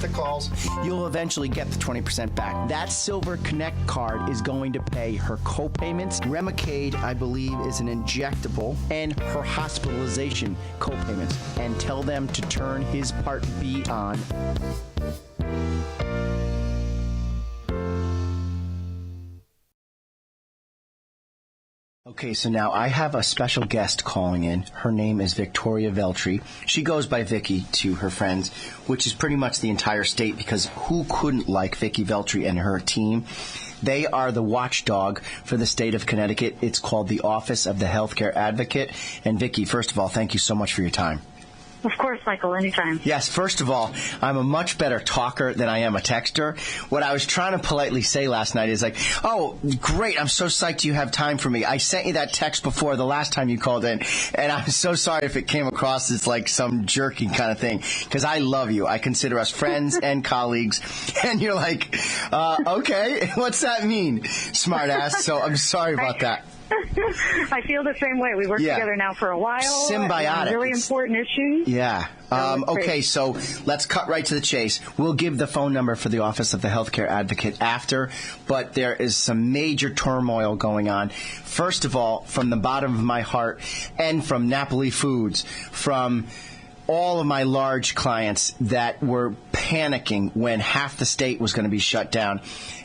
the calls. You'll eventually get the 20% back. That Silver Connect card is going to pay her co-payments. Remicade, I believe, is an injectable, and her hospitalization co-payments. And tell them to turn his Part B on. Okay, so now I have a special guest calling in. Her name is Victoria Veltri. She goes by Vicky to her friends, which is pretty much the entire state, because who couldn't like Vicky Veltri and her team? They are the watchdog for the state of Connecticut. It's called the Office of the Healthcare Advocate. And Vicky, first of all, thank you so much for your time. Of course, Michael, anytime. Yes, first of all, I'm a much better talker than I am a texter. What I was trying to politely say last night is like, oh, great, I'm so psyched you have time for me. I sent you that text before the last time you called in, and I'm so sorry if it came across as like some jerky kind of thing, because I love you. I consider us friends and colleagues, and you're like, okay, what's that mean, smart ass? So I'm sorry about that. I feel the same way. We worked together now for a while. Symbiotic. Really important issues. Yeah. Okay, so let's cut right to the chase. We'll give the phone number for the Office of the Healthcare Advocate after, but there is some major turmoil going on. First of all, from the bottom of my heart and from Napoli Foods, from all of my large clients that were panicking when half the state was going to be shut down,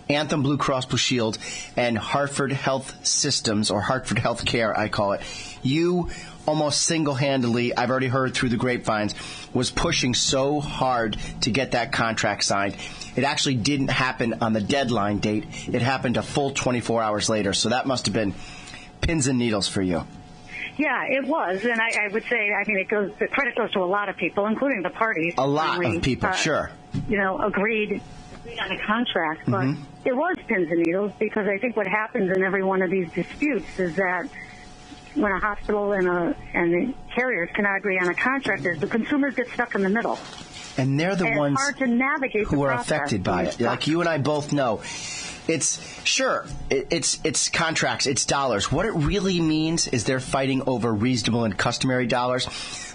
Anthem Blue Cross Blue Shield and Hartford Health Systems, or Hartford Health Care, I call it, you almost single-handedly, I've already heard through the grapevines, was pushing so hard to get that contract signed. It actually didn't happen on the deadline date. It happened a full 24 hours later, so that must have been pins and needles for you. Yeah, it was, and I would say, I mean, the credit goes to a lot of people, including the parties. A lot of people, sure. Agreed on a contract, but it was pins and needles, because I think what happens in every one of these disputes is that when a hospital and the carriers cannot agree on a contract, is the consumers get stuck in the middle. And they're the ones hard to navigate who are affected by it. Like you and I both know. It's contracts, it's dollars. What it really means is they're fighting over reasonable and customary dollars.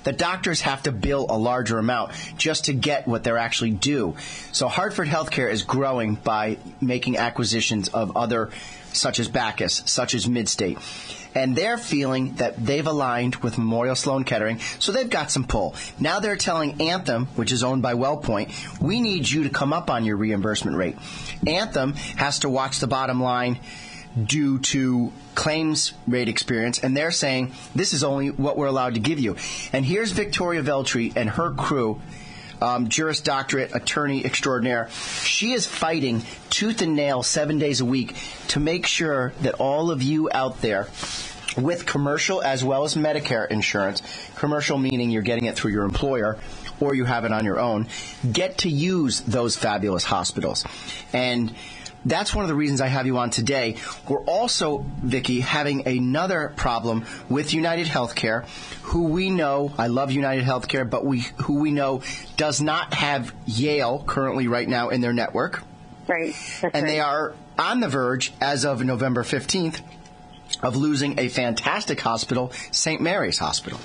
The doctors have to bill a larger amount just to get what they're actually due. So Hartford Healthcare is growing by making acquisitions of other, such as Bacchus, such as Midstate. And they're feeling that they've aligned with Memorial Sloan Kettering, so they've got some pull. Now they're telling Anthem, which is owned by WellPoint, we need you to come up on your reimbursement rate. Anthem has to watch the bottom line due to claims rate experience, and they're saying this is only what we're allowed to give you. And here's Victoria Veltri and her crew, Juris Doctorate, attorney extraordinaire. She is fighting tooth and nail 7 days a week to make sure that all of you out there with commercial as well as Medicare insurance, commercial meaning you're getting it through your employer or you have it on your own, get to use those fabulous hospitals. And that's one of the reasons I have you on today. We're also, Vicki, having another problem with United Healthcare, who we know, I love United Healthcare, but who we know does not have Yale currently right now in their network. Right. And they are on the verge, as of November 15th, of losing a fantastic hospital, St. Mary's Hospital.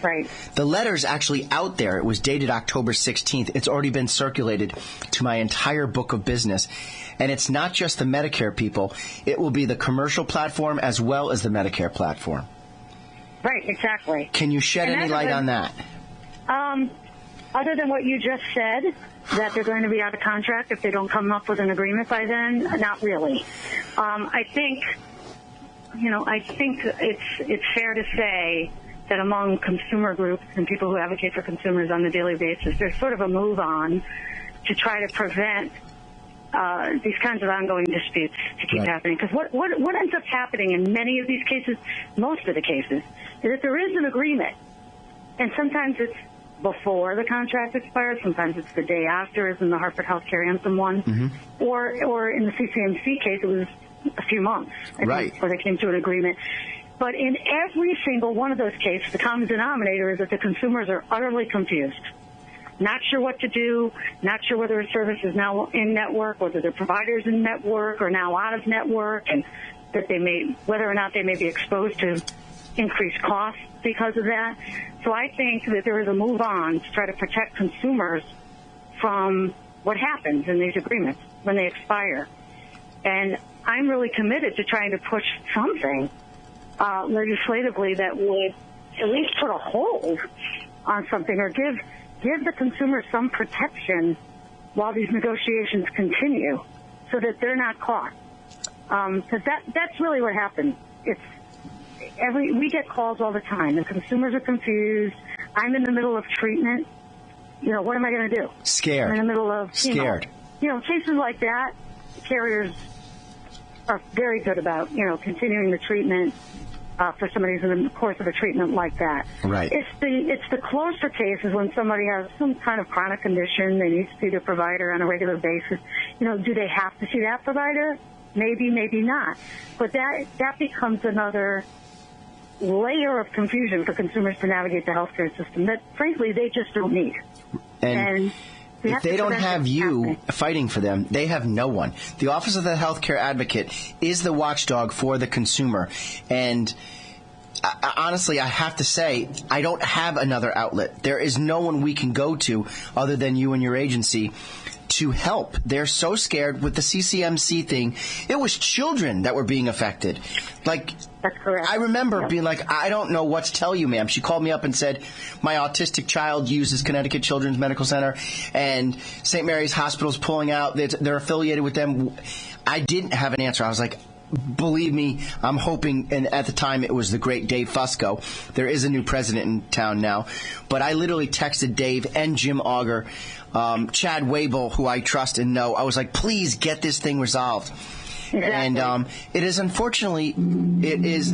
Right. The letter's actually out there. It was dated October 16th. It's already been circulated to my entire book of business. And it's not just the Medicare people. It will be the commercial platform as well as the Medicare platform. Right, exactly. Can you shed any light on that? Other than what you just said, that they're going to be out of contract if they don't come up with an agreement by then, not really. I think it's fair to say that among consumer groups and people who advocate for consumers on a daily basis, there's sort of a move on to try to prevent these kinds of ongoing disputes to keep happening. Because what ends up happening in many of these cases, most of the cases, is that there is an agreement. And sometimes it's before the contract expires, sometimes it's the day after, as in the Hartford Healthcare Anthem one, or in the CCMC case, it was a few months before they came to an agreement. But in every single one of those cases, the common denominator is that the consumers are utterly confused. Not sure what to do, not sure whether a service is now in-network, whether the provider's in-network or now out of network, and that whether or not they may be exposed to increased costs because of that. So I think that there is a move on to try to protect consumers from what happens in these agreements when they expire. And I'm really committed to trying to push something legislatively that would at least put a hold on something or give the consumer some protection while these negotiations continue so that they're not caught. Because that's really what happens. We get calls all the time. The consumers are confused. I'm in the middle of treatment. What am I going to do? Scared. I'm in the middle of scared. Cases like that. Carriers are very good about continuing the treatment for somebody who's in the course of a treatment like that. Right. It's the closer cases when somebody has some kind of chronic condition, they need to see their provider on a regular basis. Do they have to see that provider? Maybe, maybe not. But that becomes another layer of confusion for consumers to navigate the healthcare system that, frankly, they just don't need. And if they don't have you fighting for them, they have no one. The Office of the Healthcare Advocate is the watchdog for the consumer. And honestly, I have to say, I don't have another outlet. There is no one we can go to other than you and your agency to help. They're so scared with the CCMC thing. It was children that were being affected. That's correct. I remember being like, I don't know what to tell you, ma'am. She called me up and said, my autistic child uses Connecticut Children's Medical Center, and St. Mary's Hospital's pulling out. They're affiliated with them. I didn't have an answer. I was like, believe me, I'm hoping, and at the time it was the great Dave Fusco. There is a new president in town now. But I literally texted Dave and Jim Auger, Chad Wabel, who I trust and know. I was like, please get this thing resolved. Exactly. And it is, unfortunately, it is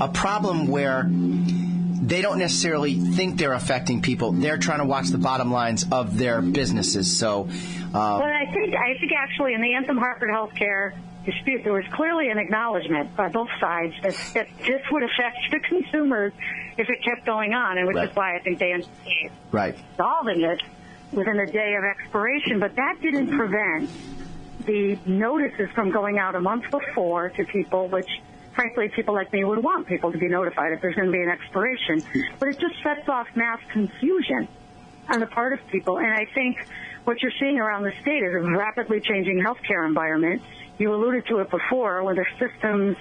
a problem where they don't necessarily think they're affecting people. They're trying to watch the bottom lines of their businesses. So, well, I think actually in the Anthem Hartford Healthcare dispute, there was clearly an acknowledgement by both sides that this would affect the consumers if it kept going on, and which is why I think they anticipated solving it within a day of expiration. But that didn't prevent the notices from going out a month before to people, which, frankly, people like me would want people to be notified if there's going to be an expiration. But it just sets off mass confusion on the part of people. And I think what you're seeing around the state is a rapidly changing healthcare environment. You alluded to it before, where the systems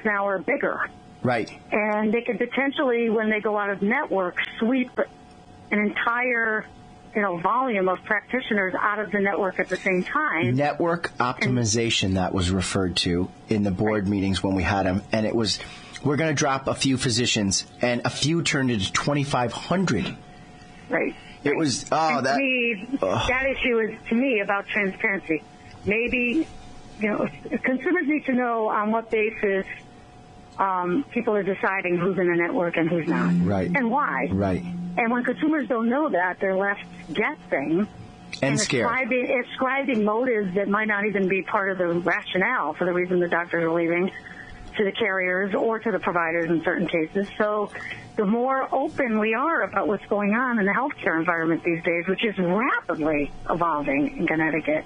now are bigger. Right. And they could potentially, when they go out of network, sweep an entire volume of practitioners out of the network at the same time. Network optimization, that was referred to in the board meetings when we had them. And it was, we're going to drop a few physicians, and a few turned into 2,500. Right. It was, that issue is, to me, about transparency. Maybe, consumers need to know on what basis people are deciding who's in a network and who's not. Right. And why. Right. And when consumers don't know that, they're left guessing and scared. Ascribing motives that might not even be part of the rationale for the reason the doctors are leaving to the carriers or to the providers in certain cases. So the more open we are about what's going on in the healthcare environment these days, which is rapidly evolving in Connecticut,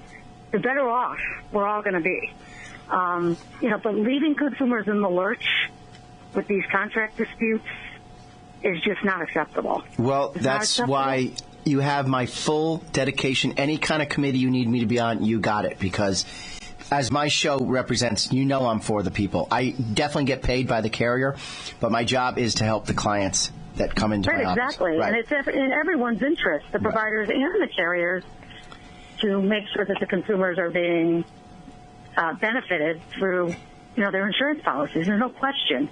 the better off we're all going to be. But leaving consumers in the lurch with these contract disputes is just not acceptable. Well, that's why you have my full dedication. Any kind of committee you need me to be on, you got it. Because as my show represents, I'm for the people. I definitely get paid by the carrier, but my job is to help the clients that come into my office. Exactly. Right. And it's in everyone's interest, the providers and the carriers, to make sure that the consumers are being benefited through, their insurance policies. There's no question.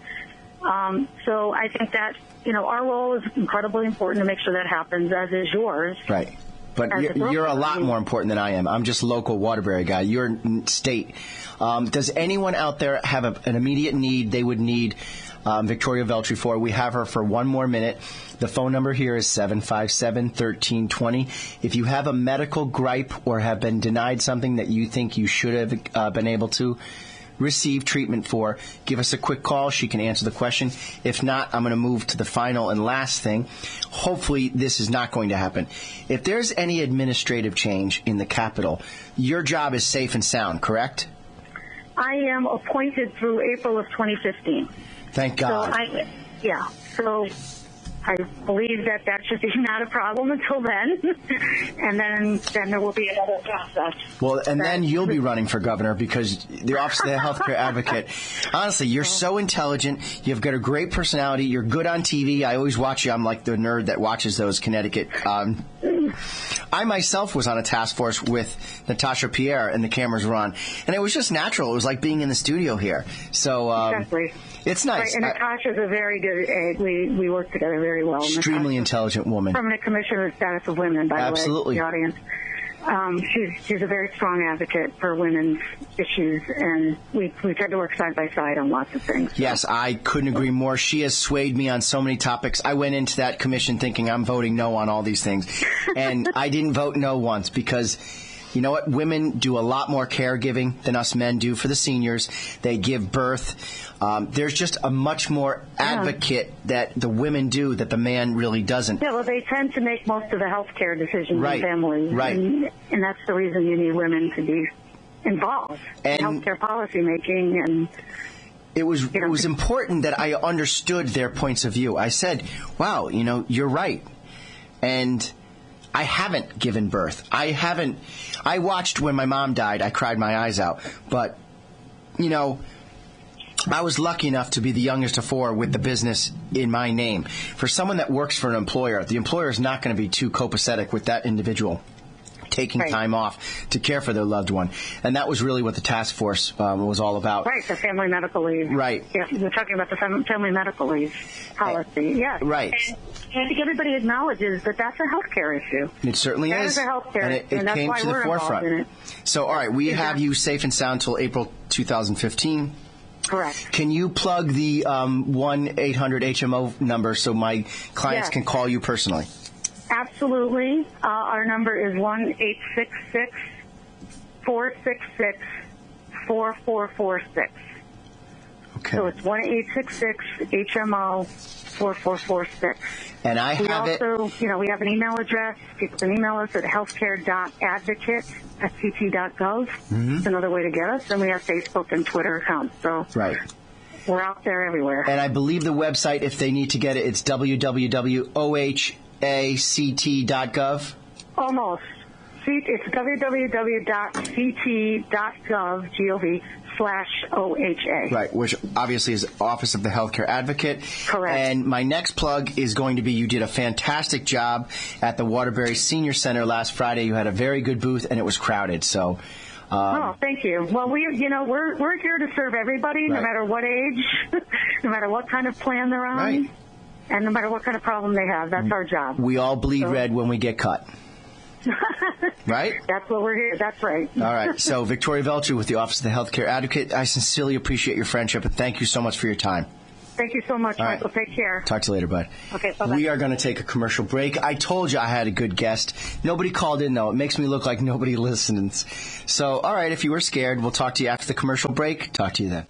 So I think that, our role is incredibly important to make sure that happens, as is yours. Right. But you're a lot more important than I am. I'm just local Waterbury guy. You're state. Does anyone out there have an immediate need they would need Victoria Veltri for? We have her for one more minute. The phone number here is 757-1320. If you have a medical gripe or have been denied something that you think you should have been able to receive treatment for, give us a quick call. She can answer the question. If not, I'm going to move to the final and last thing. Hopefully this is not going to happen. If there's any administrative change in the Capitol, your job is safe and sound, correct? I am appointed through April of 2015. Thank God. So I believe that should be not a problem until then, and then there will be another process. Well, and then you'll be running for governor because the Office of the Healthcare Advocate, honestly, you're so intelligent. You've got a great personality. You're good on TV. I always watch you. I'm like the nerd that watches those Connecticut. I myself was on a task force with Natasha Pierre, and the cameras were on. And it was just natural. It was like being in the studio here. So exactly. It's nice. Right, and Natasha's a very good aide. We work together very well. Extremely intelligent woman. Permanent Commissioner of the Status of Women, by Absolutely. the way, the audience. She's a very strong advocate for women's issues, and we try to work side by side on lots of things. Yes, I couldn't agree more. She has swayed me on so many topics. I went into that commission thinking I'm voting no on all these things, and I didn't vote no once because, you know what, women do a lot more caregiving than us men do for the seniors. They give birth. There's just a much more advocate that the women do that the man really doesn't. Yeah, well, they tend to make most of the health care decisions in families. Right. And that's the reason you need women to be involved in health care policy making. And it was important that I understood their points of view. I said, wow, you're right. And I haven't given birth. I watched when my mom died. I cried my eyes out. But, I was lucky enough to be the youngest of four with the business in my name. For someone that works for an employer, the employer is not going to be too copacetic with that individual taking time off to care for their loved one. And that was really what the task force was all about. Right, the family medical leave. Right. Yeah, we're talking about the family medical leave policy. Yes. Right. And I think everybody acknowledges that that's a health care issue. It certainly is. That is a health care, and it and that's came why to the we're forefront. involved in it. So, all right, we have you safe and sound till April 2015. Correct. Can you plug the 1-800-HMO number so my clients can call you personally? Absolutely. Our number is 1-866-466-4446. Okay. So it's 1-866-HMO-4446. And I have it. We also, we have an email address. People can email us at healthcare.advocate@ct.gov. It's another way to get us. And we have Facebook and Twitter accounts. So we're out there everywhere. And I believe the website, if they need to get it, it's www.ohact.gov. Almost. It's www.ct.gov/OHA. Right, which obviously is Office of the Healthcare Advocate. Correct. And my next plug is going to be, you did a fantastic job at the Waterbury Senior Center last Friday. You had a very good booth, and it was crowded. So. Thank you. Well, we're here to serve everybody, no matter what age, no matter what kind of plan they're on, and no matter what kind of problem they have. That's our job. We all bleed red when we get cut. Right? That's what we're here. That's right. All right. So, Victoria Veltri with the Office of the Healthcare Advocate, I sincerely appreciate your friendship, and thank you so much for your time. Thank you so much, Michael. Take care. Talk to you later, bud. Okay, bye-bye. We are going to take a commercial break. I told you I had a good guest. Nobody called in, though. It makes me look like nobody listens. So, all right, if you were scared, we'll talk to you after the commercial break. Talk to you then.